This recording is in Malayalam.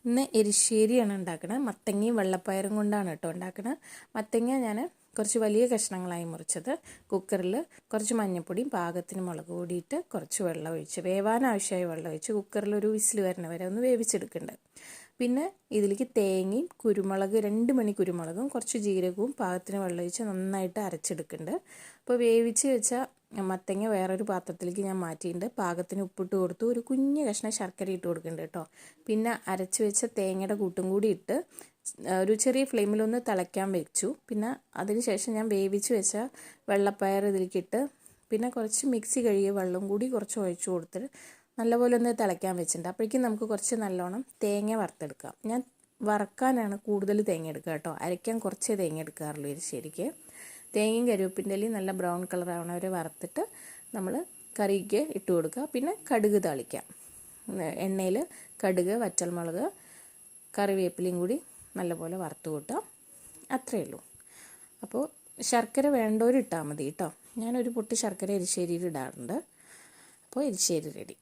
ഇന്ന് എരിശ്ശേരിയാണ് ഉണ്ടാക്കുന്നത്. മത്തങ്ങയും വെള്ളപ്പയറും കൊണ്ടാണ് കേട്ടോ ഉണ്ടാക്കുന്നത്. മത്തങ്ങ ഞാൻ കുറച്ച് വലിയ കഷ്ണങ്ങളായി മുറിച്ചത്. കുക്കറിൽ കുറച്ച് മഞ്ഞൾപ്പൊടിയും പാകത്തിന് മുളക് പൊടിയിട്ട് കുറച്ച് വെള്ളം ഒഴിച്ച്, വേവാൻ ആവശ്യമായ വെള്ളം ഒഴിച്ച് കുക്കറിൽ ഒരു വിസിൽ വരണ വരെ ഒന്ന് വേവിച്ചെടുക്കുന്നുണ്ട്. പിന്നെ ഇതിലേക്ക് തേങ്ങയും കുരുമുളക് 2 മണി കുരുമുളകും കുറച്ച് ജീരകവും പാകത്തിന് വെള്ളം ഒഴിച്ച് നന്നായിട്ട് അരച്ചെടുക്കുന്നുണ്ട്. അപ്പോൾ വേവിച്ച് വെച്ച മത്തങ്ങ വേറൊരു പാത്രത്തിലേക്ക് ഞാൻ മാറ്റിയിട്ടുണ്ട്. പാകത്തിന് ഉപ്പിട്ട് കൊടുത്തു. ഒരു കുഞ്ഞ് കഷ്ണം ശർക്കര ഇട്ട് കൊടുക്കുന്നുണ്ട് കേട്ടോ. പിന്നെ അരച്ച് വെച്ച തേങ്ങയുടെ കൂട്ടും കൂടി ഇട്ട് ഒരു ചെറിയ ഫ്ലെയിമിലൊന്ന് തിളയ്ക്കാൻ വെച്ചു. പിന്നെ അതിന് ശേഷം ഞാൻ വേവിച്ച് വെച്ച വെള്ളപ്പയർ ഇതിലേക്കിട്ട് പിന്നെ കുറച്ച് മിക്സി കഴുകിയ വെള്ളം കൂടി കുറച്ച് ഒഴിച്ചു കൊടുത്തിട്ട് നല്ലപോലെ ഒന്ന് തിളയ്ക്കാൻ വെച്ചിട്ടുണ്ട്. അപ്പോഴേക്കും നമുക്ക് കുറച്ച് നല്ലോണം തേങ്ങ വറുത്തെടുക്കാം. ഞാൻ വറക്കാനാണ് കൂടുതൽ തേങ്ങ എടുക്കുക കേട്ടോ. അരയ്ക്കാൻ കുറച്ചേ തേങ്ങ എടുക്കാറുള്ളൂ എരിശ്ശേരിക്ക്. തേങ്ങയും കരിവേപ്പിൻ്റെ ഇലയും നല്ല ബ്രൗൺ കളർ ആവണ വരെ വറുത്തിട്ട് നമ്മൾ കറിക്ക് ഇട്ട് കൊടുക്കുക. പിന്നെ കടുക് താളിക്കാം. എണ്ണയിൽ കടുക്, വറ്റൽമുളക്, കറിവേപ്പിലയും കൂടി നല്ലപോലെ വറുത്ത് കൂട്ടാം. അത്രയേ ഉള്ളൂ. അപ്പോൾ ശർക്കര വേണ്ടവർ ഇട്ടാൽ മതി കേട്ടോ. ഞാനൊരു പൊട്ട് ശർക്കര എരിശ്ശേരിയിൽ ഇടാറുണ്ട്. അപ്പോൾ എരിശ്ശേരി റെഡി.